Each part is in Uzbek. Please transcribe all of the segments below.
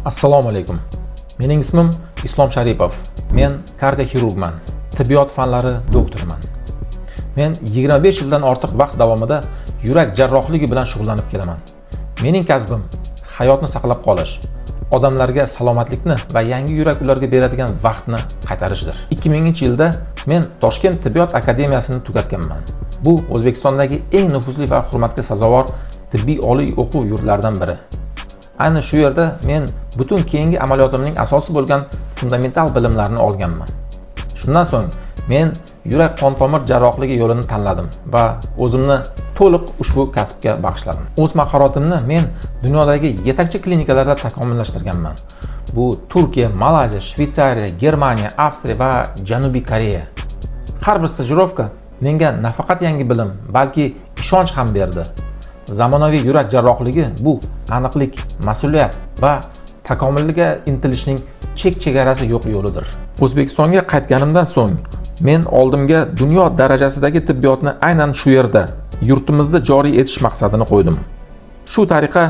Assalomu alaykum. Mening ismim Islom Sharipov. Men kardioxirurgman, tibbiyot fanlari doktoriman. Men 25 yildan ortiq vaqt davomida yurak jarrohligi bilan shug'ullanib kelaman. Mening kasbim hayotni saqlab qolish, odamlarga salomatlikni va yangi yurak ularga beradigan vaqtni qaytarishdir. 2000-yilda men Toshkent tibbiyot akademiyasini tugatganman. Bu O'zbekistondagi eng nufuzli va hurmatga sazovor tibbiy oliy o'quv yurtlaridan biri. Ayni shu yerda men butun keyingi amaliyotimning asosi bo'lgan fundamental bilimlarni olganman. Shundan so'ng men yurak qon tomir jarrohligi yo'lini tanladim va o'zimni to'liq ushbu kasbga bag'ishladim. O'z mahoratimni men dunyodagi yetakchi klinikalarda takomillashtirganman. Bu Turkiya, Malayziya, Shveysariya, Germaniya, Avstriya va Janubiy Koreya. Har bir stajirovka menga nafaqat yangi bilim, balki ishonch ham berdi. Zamonaviy yurak jarrohligi bu aniqlik, mas'uliyat va takomilga intilishning chek-chegarasi yo'q yo'lidir. O'zbekistonga qaytganimdan so'ng men oldimga dunyo darajasidagi tibbiyotni aynan shu yerda, yurtimizda joriy etish maqsadini qo'ydim. Shu tariqa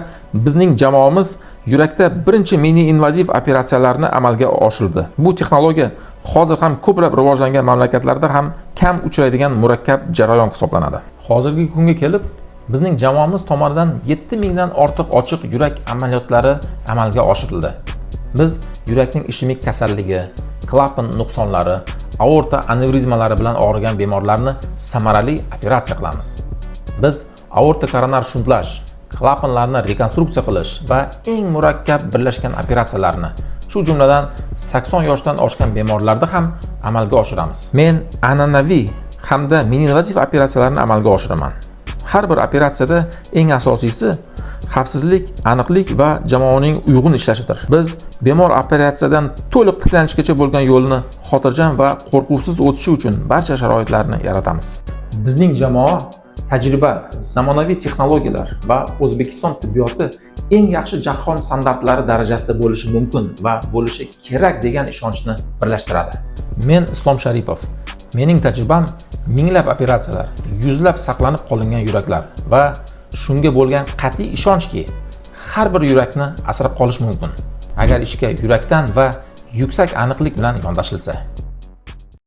bizning jamoamiz yurakda birinchi mini-invaziv operatsiyalarni amalga oshirdi. Bu texnologiya hozir ham ko'plab rivojlangan mamlakatlarda ham kam uchraydigan murakkab jarayon hisoblanadi. Hozirgi kunga kelib bizning jamoamiz tomonidan 7000 dan ortiq ochiq yurak amaliyotlari amalga oshirildi. Biz yurakning ishemik kasalligi, klapan nuqsonlari, aorta anevrizmalari bilan og'rigan bemorlarni samarali operatsiya qilamiz. Biz aorta koronar shuntlash, klapanlarni rekonstruksiya qilish va eng murakkab birlashgan operatsiyalarni, shu jumladan 80 yoshdan oshgan bemorlarda ham amalga oshiramiz. Men an'anaviy hamda mini-invaziv operatsiyalarni amalga oshiraman. Har bir operatsiyada eng asosiysi xavfsizlik, aniqlik va jamoaning uyg'un ishlashidir. Biz bemor operatsiyadan to'liq tiklanishgacha bo'lgan yo'lni xotirjam va qo'rquvsiz o'tishi uchun barcha sharoitlarni yaratamiz. Bizning jamoa tajriba, zamonaviy texnologiyalar va O'zbekiston tibbiyoti eng yaxshi jahon standartlari darajasida bo'lishi mumkin va bo'lishi kerak degan ishonchni birlashtiradi. Men Islom Sharipov. Mening tajribam minglab operatsiyalar, yuzlab saqlanib qolingan yuraklar va shunga bo'lgan qat'iy ishonchki, har bir yurakni asrab qolish mumkin, agar ishga yurakdan va yuksak aniqlik bilan yondashilsa.